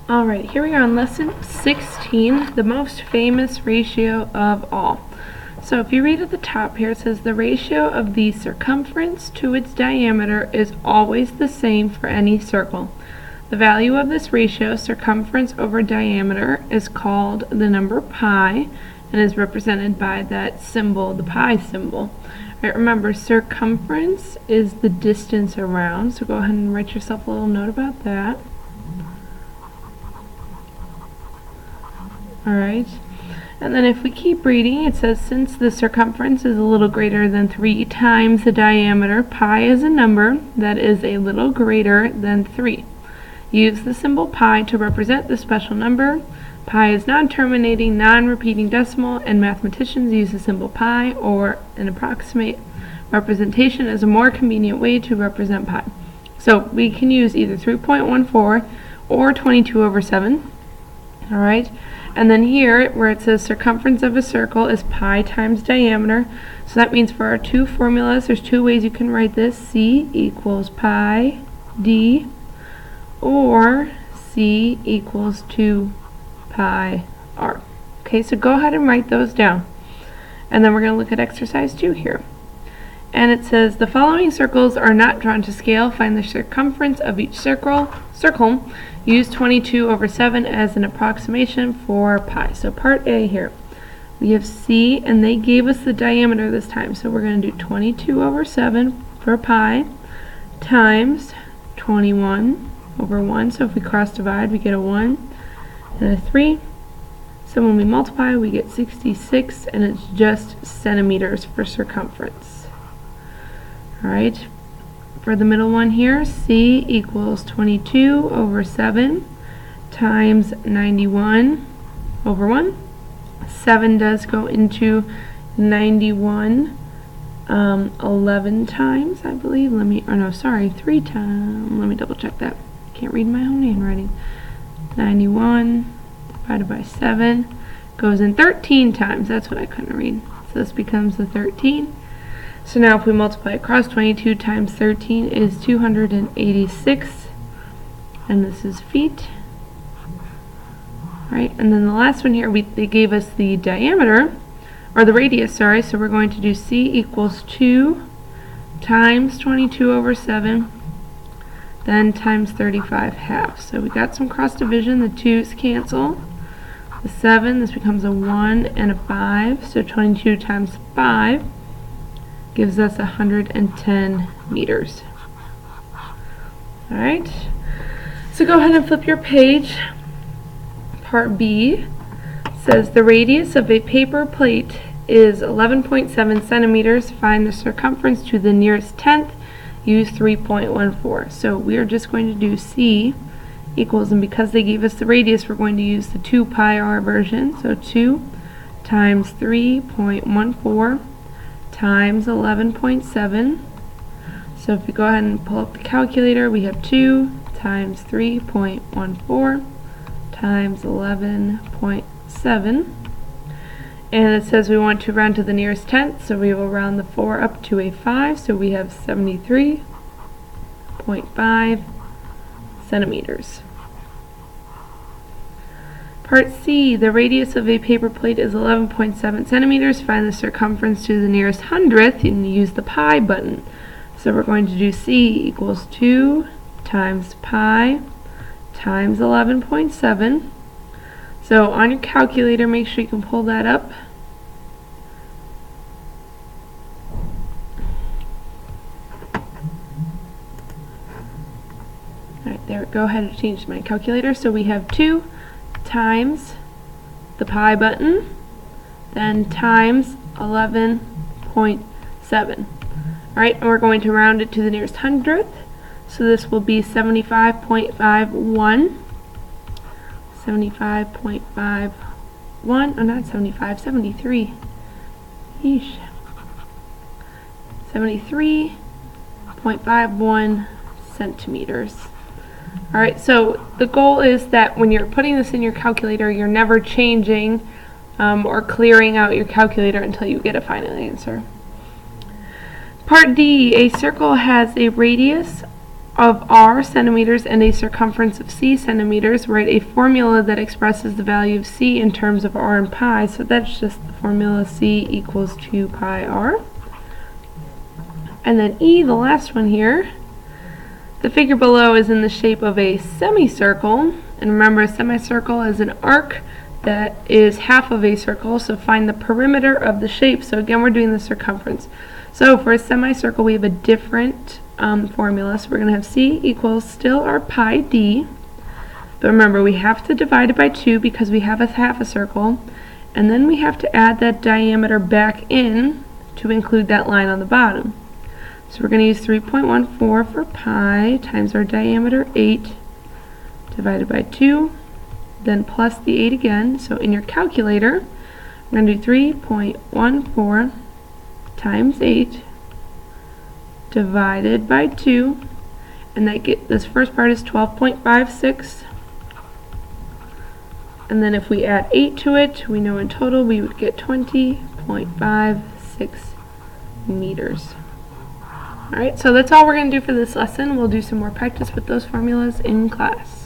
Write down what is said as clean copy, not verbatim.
Alright, here we are on lesson 16, the most famous ratio of all. So if you read at the top here, it says the ratio of the circumference to its diameter is always the same for any circle. The value of this ratio, circumference over diameter, is called the number pi and is represented by that symbol, the pi symbol. Right, remember, circumference is the distance around, so go ahead and write yourself a little note about that. Alright, and then if we keep reading, it says since the circumference is a little greater than 3 times the diameter, pi is a number that is a little greater than 3. Use the symbol pi to represent the special number. Pi is non-terminating, non-repeating decimal, and mathematicians use the symbol pi or an approximate representation as a more convenient way to represent pi. So we can use either 3.14 or 22/7. Alright, and then here where it says circumference of a circle is pi times diameter, so that means for our two formulas there's two ways you can write this: C equals pi d or C equals 2 pi r. Okay, so go ahead and write those down, and then we're going to look at exercise 2 here. And it says the following circles are not drawn to scale. Find the circumference of each circle. Use 22/7 as an approximation for pi. So part A here, we have C, and they gave us the diameter this time, so we're going to do 22/7 for pi times 21/1. So if we cross divide, we get a 1 and a 3. So when we multiply, we get 66, and it's just centimeters for circumference. Alright, for the middle one here, C equals 22/7 times 91/1. 7 does go into 91 11 times, I believe. 3 times. Let me double check that. Can't read my own handwriting. 91 divided by 7 goes in 13 times. That's what I couldn't read. So this becomes the 13. So now if we multiply across, 22 times 13 is 286, and this is feet. Right, and then the last one here, they gave us the diameter, or the radius, sorry, so we're going to do C equals 2 times 22/7, then times 35/2. So we got some cross division, the 2's cancel. The 7, this becomes a 1 and a 5, so 22 times 5 gives us 110 meters. Alright, so go ahead and flip your page. Part B says the radius of a paper plate is 11.7 centimeters. Find the circumference to the nearest tenth. Use 3.14. So we are just going to do C equals, and because they gave us the radius, we're going to use the 2 pi r version. So 2 times 3.14 times 11.7. So if you go ahead and pull up the calculator, we have 2 times 3.14 times 11.7. And it says we want to round to the nearest tenth, so we will round the 4 up to a 5, so we have 73.5 centimeters. Part C, the radius of a paper plate is 11.7 centimeters. Find the circumference to the nearest hundredth, and use the pi button. So we're going to do C equals 2 times pi times 11.7. So on your calculator, make sure you can pull that up. Alright, there, go ahead and change my calculator. So we have 2 times the pi button, then times 11.7. Alright, and we're going to round it to the nearest hundredth. So this will be 75.51. 75.51. Oh, not 75, 73. Yeesh. 73.51 centimeters. Alright, so the goal is that when you're putting this in your calculator, you're never changing or clearing out your calculator until you get a final answer. Part D, a circle has a radius of r centimeters and a circumference of c centimeters, write a formula that expresses the value of c in terms of r and pi. So that's just the formula c equals 2 pi r. And then E, the last one here, the figure below is in the shape of a semicircle. And remember, a semicircle is an arc that is half of a circle, so find the perimeter of the shape. So again, we're doing the circumference. So for a semicircle, we have a different formula. So we're going to have C equals still our pi d. But remember, we have to divide it by 2 because we have a half a circle. And then we have to add that diameter back in to include that line on the bottom. So we're going to use 3.14 for pi times our diameter 8 divided by 2, then plus the 8 again. So in your calculator, we're going to do 3.14 times 8 divided by 2, and this first part is 12.56. And then if we add 8 to it, we know in total we would get 20.56 meters. Alright, so that's all we're going to do for this lesson. We'll do some more practice with those formulas in class.